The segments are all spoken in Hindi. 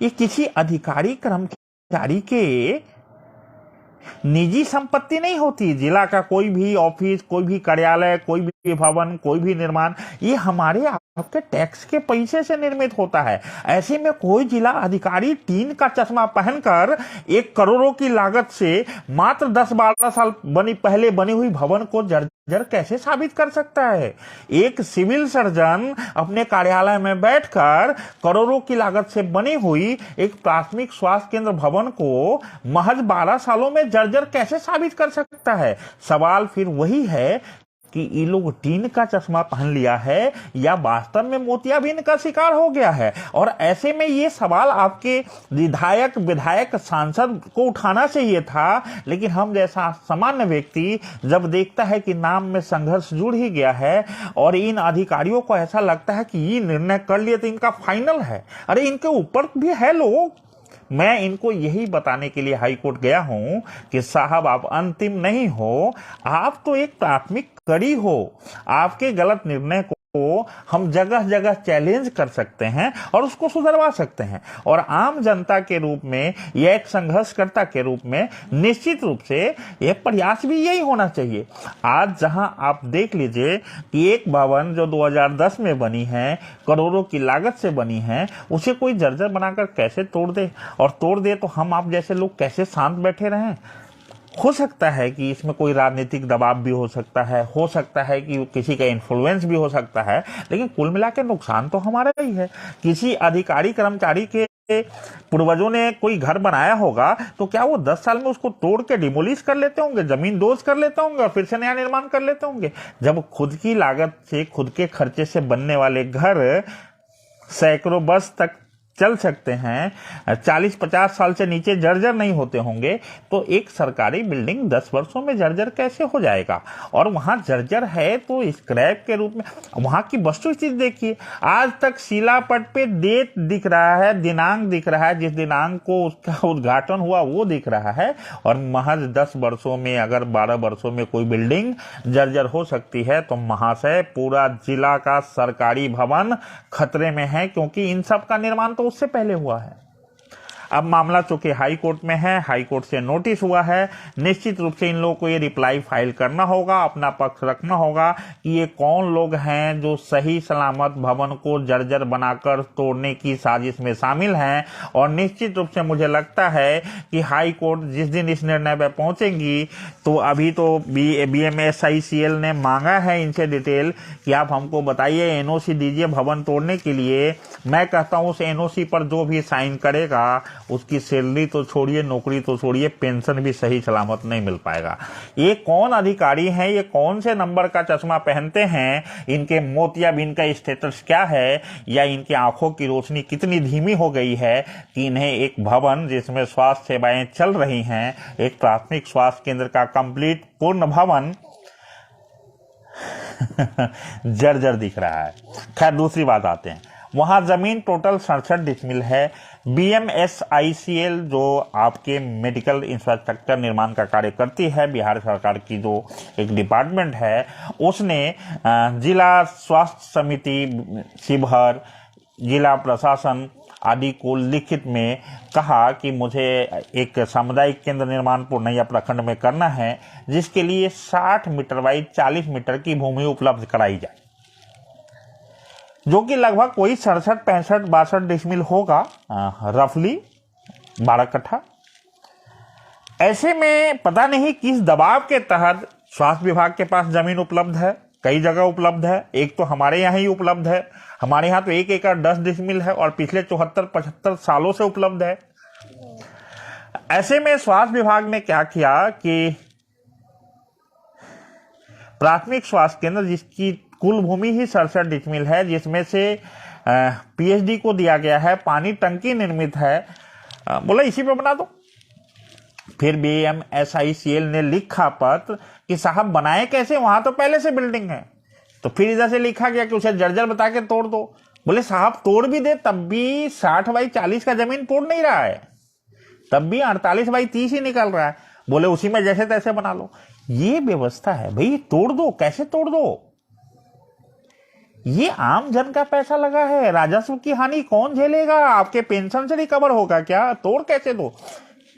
ये किसी अधिकारी कर्मचारी के निजी संपत्ति नहीं होती। जिला का कोई भी ऑफिस, कोई भी कार्यालय, कोई भी भवन, कोई भी निर्माण, ये हमारे आपके टैक्स के पैसे से निर्मित होता है। ऐसे में कोई जिला अधिकारी टीन का चश्मा पहनकर 1 करोड़ों की लागत से मात्र 10-12 साल पहले बनी हुई भवन को जर्जर कैसे साबित कर सकता है? एक सिविल सर्जन अपने कार्यालय में बैठकर करोड़ों की लागत से बनी हुई एक प्राथमिक स्वास्थ्य केंद्र भवन को महज 12 सालों में जर्जर कैसे साबित कर सकता है? सवाल फिर वही है कि ये लोग टीन का चश्मा पहन लिया है या वास्तव में मोतियाबिंद का शिकार हो गया है। और ऐसे में ये सवाल आपके विधायक सांसद को उठाना चाहिए था, लेकिन हम जैसा सामान्य व्यक्ति जब देखता है कि नाम में संघर्ष जुड़ ही गया है और इन अधिकारियों को ऐसा लगता है कि ये निर्णय कर लिए तो इनका फाइनल है, अरे इनके ऊपर भी है लोग। मैं इनको यही बताने के लिए हाई कोर्ट गया हूं कि साहब आप अंतिम नहीं हो, आप तो एक प्राथमिक कड़ी हो। आपके गलत निर्णय को हम जगह जगह चैलेंज कर सकते हैं और उसको सुधरवा सकते हैं। और आम जनता के रूप में या एक संघर्षकर्ता के रूप में निश्चित रूप से यह प्रयास भी यही होना चाहिए। आज जहां आप देख लीजिए कि एक भवन जो 2010 में बनी है, करोड़ों की लागत से बनी है, उसे कोई जर्जर बनाकर कैसे तोड़ दे, और तोड़ दे तो हम आप जैसे लोग कैसे शांत बैठे रहें? हो सकता है कि इसमें कोई राजनीतिक दबाव भी हो सकता है कि किसी का इन्फ्लुएंस भी हो सकता है, लेकिन कुल मिला के नुकसान तो हमारा ही है। किसी अधिकारी कर्मचारी के पूर्वजों ने कोई घर बनाया होगा तो क्या वो 10 साल में उसको तोड़ के डिमोलिश कर लेते होंगे, जमीन दोज कर लेते होंगे और फिर से नया निर्माण कर लेते होंगे? जब खुद की लागत से, खुद के खर्चे से बनने वाले घर सैकड़ों वर्ष तक चल सकते हैं, 40-50 साल से नीचे जर्जर नहीं होते होंगे, तो एक सरकारी बिल्डिंग 10 वर्षों में जर्जर कैसे हो जाएगा? और वहां जर्जर है तो स्क्रैप के रूप में। वहां की वस्तुस्थिति देखिए, आज तक शिलापट पे डेट दिख रहा है, दिनांक दिख रहा है, जिस दिनांक को उसका उद्घाटन हुआ वो दिख रहा है। और महज 10 वर्षों में, अगर 12 वर्षों में कोई बिल्डिंग जर्जर हो सकती है तो महाशय पूरा जिला का सरकारी भवन खतरे में है, क्योंकि इन सब का निर्माण तो उससे पहले हुआ है। अब मामला चूंकि हाई कोर्ट में है, हाई कोर्ट से नोटिस हुआ है, निश्चित रूप से इन लोगों को ये रिप्लाई फाइल करना होगा, अपना पक्ष रखना होगा कि ये कौन लोग हैं जो सही सलामत भवन को जर्जर बनाकर तोड़ने की साजिश में शामिल हैं। और निश्चित रूप से मुझे लगता है कि हाई कोर्ट जिस दिन इस निर्णय पर पहुंचेंगी, तो अभी तो BMSICL ने मांगा है इनसे डिटेल कि आप हमको बताइए, NOC दीजिए भवन तोड़ने के लिए। मैं कहता हूं उस NOC पर जो भी साइन करेगा उसकी सैलरी तो छोड़िए, नौकरी तो छोड़िए, पेंशन भी सही सलामत नहीं मिल पाएगा। ये कौन अधिकारी हैं, ये कौन से नंबर का चश्मा पहनते हैं, इनके मोतियाबिंद का स्टेटस क्या है, या इनकी आंखों की रोशनी कितनी धीमी हो गई है कि इन्हें एक भवन जिसमें स्वास्थ्य सेवाएं चल रही हैं, एक प्राथमिक स्वास्थ्य केंद्र का कंप्लीट पूर्ण भवन जर्जर दिख रहा है। खैर दूसरी बात आते हैं, वहां जमीन टोटल 67 डिसमिल है। BMSICL जो आपके मेडिकल इंफ्रास्ट्रक्चर निर्माण का कार्य करती है, बिहार सरकार की जो एक डिपार्टमेंट है, उसने जिला स्वास्थ्य समिति शिवहर, जिला प्रशासन आदि को लिखित में कहा कि मुझे एक सामुदायिक केंद्र निर्माण पूर्णिया प्रखंड में करना है, जिसके लिए 60 मीटर बाई 40 मीटर की भूमि उपलब्ध कराई जाए, जो कि लगभग कोई 67, 65, 62 डिसमिल होगा, रफली 12 कट्ठा। ऐसे में पता नहीं किस दबाव के तहत स्वास्थ्य विभाग के पास जमीन उपलब्ध है, कई जगह उपलब्ध है, एक तो हमारे यहाँ ही उपलब्ध है। हमारे यहाँ तो 1 एकड़ 10 डिसमिल है और पिछले 74-75 सालों से उपलब्ध है। ऐसे में स्वास्थ्य विभाग ने क्या किया कि प्राथमिक स्वास्थ्य केंद्र जिसकी कुल भूमि ही 67 डिसमिल है, जिसमें से PhD को दिया गया है, पानी टंकी निर्मित है, बोला इसी पे बना दो। फिर BMSICL ने लिखा पत्र कि साहब बनाए कैसे, वहां तो पहले से बिल्डिंग है। तो फिर इधर से लिखा गया कि उसे जर्जर बता के तोड़ दो। बोले साहब तोड़ भी दे तब भी 60 बाई 40 का जमीन तोड़ नहीं रहा है, तब भी 48 बाई 30 ही निकल रहा है। बोले उसी में जैसे तैसे बना लो। ये व्यवस्था है भाई, तोड़ दो, कैसे तोड़ दो? ये आम जन का पैसा लगा है, राजस्व की हानि कौन झेलेगा? आपके पेंशन से रिकवर होगा क्या? तोड़ कैसे दो?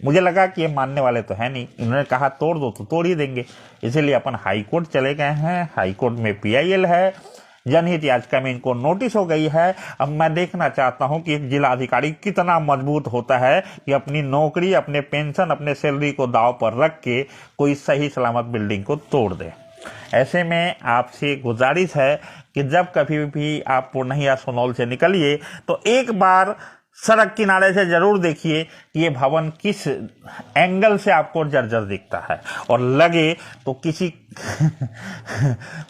मुझे लगा कि ये मानने वाले तो है नहीं, इन्होंने कहा तोड़ दो तो तोड़ ही देंगे, इसीलिए अपन हाईकोर्ट चले गए हैं। हाईकोर्ट में PIL है, जनहित याचिका में इनको नोटिस हो गई है। अब मैं देखना चाहता हूं कि एक जिला अधिकारी कितना मजबूत होता है कि अपनी नौकरी, अपने पेंशन, अपने सैलरी को दांव पर रख के कोई सही सलामत बिल्डिंग को तोड़ दे। ऐसे में आपसे गुजारिश है कि जब कभी भी आप पूर्णिया सोनौल से निकलिए तो एक बार सड़क किनारे से जरूर देखिए कि ये भवन किस एंगल से आपको जर्जर दिखता है, और लगे तो किसी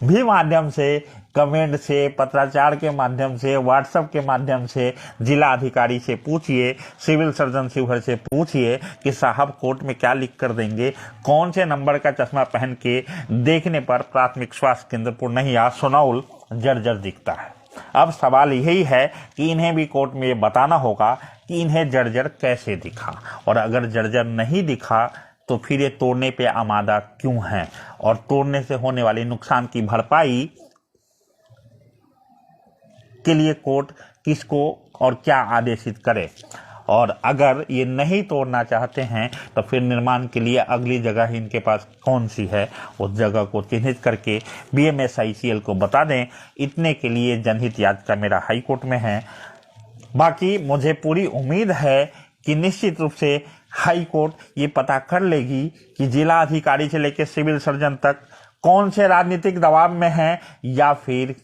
भी माध्यम से, कमेंट से, पत्राचार के माध्यम से, व्हाट्सएप के माध्यम से जिला अधिकारी से पूछिए, सिविल सर्जन शिवहर से पूछिए कि साहब कोर्ट में क्या लिख कर देंगे, कौन से नंबर का चश्मा पहन के देखने पर प्राथमिक स्वास्थ्य केंद्र पूर्णिया सोनौल जर्जर दिखता है। अब सवाल यही है कि इन्हें भी कोर्ट में ये बताना होगा कि इन्हें जर्जर कैसे दिखा, और अगर जर्जर नहीं दिखा तो फिर ये तोड़ने पे आमादा क्यों है, और तोड़ने से होने वाले नुकसान की भरपाई के लिए कोर्ट किसको और क्या आदेशित करे। और अगर ये नहीं तोड़ना चाहते हैं तो फिर निर्माण के लिए अगली जगह इनके पास कौन सी है, उस जगह को चिन्हित करके BMSICL को बता दें। इतने के लिए जनहित याचिका मेरा हाई कोर्ट में है। बाकी मुझे पूरी उम्मीद है कि निश्चित रूप से हाई कोर्ट ये पता कर लेगी कि जिला अधिकारी से लेकर सिविल सर्जन तक कौन से राजनीतिक दबाव में है, या फिर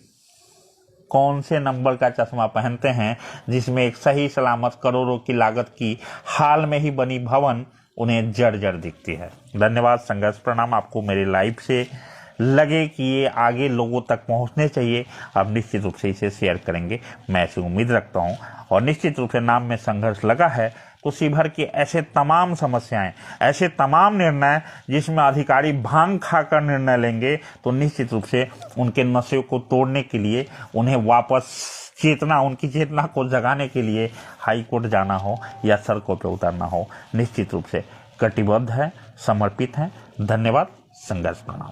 कौन से नंबर का चश्मा पहनते हैं जिसमें एक सही सलामत करोड़ों की लागत की हाल में ही बनी भवन उन्हें जर्जर दिखती है। धन्यवाद, संघर्ष प्रणाम। आपको मेरी लाइफ से लगे कि ये आगे लोगों तक पहुंचने चाहिए, आप निश्चित रूप से इसे शेयर करेंगे, मैं ऐसी उम्मीद रखता हूं। और निश्चित रूप से नाम में संघर्ष लगा है तो शिवहर की ऐसे तमाम समस्याएं, ऐसे तमाम निर्णय जिसमें अधिकारी भांग खाकर निर्णय लेंगे, तो निश्चित रूप से उनके नशे को तोड़ने के लिए, उन्हें वापस चेतना, उनकी चेतना को जगाने के लिए हाई कोर्ट जाना हो या सड़कों पर उतरना हो, निश्चित रूप से कटिबद्ध है, समर्पित है। धन्यवाद, संघर्ष प्रणाम।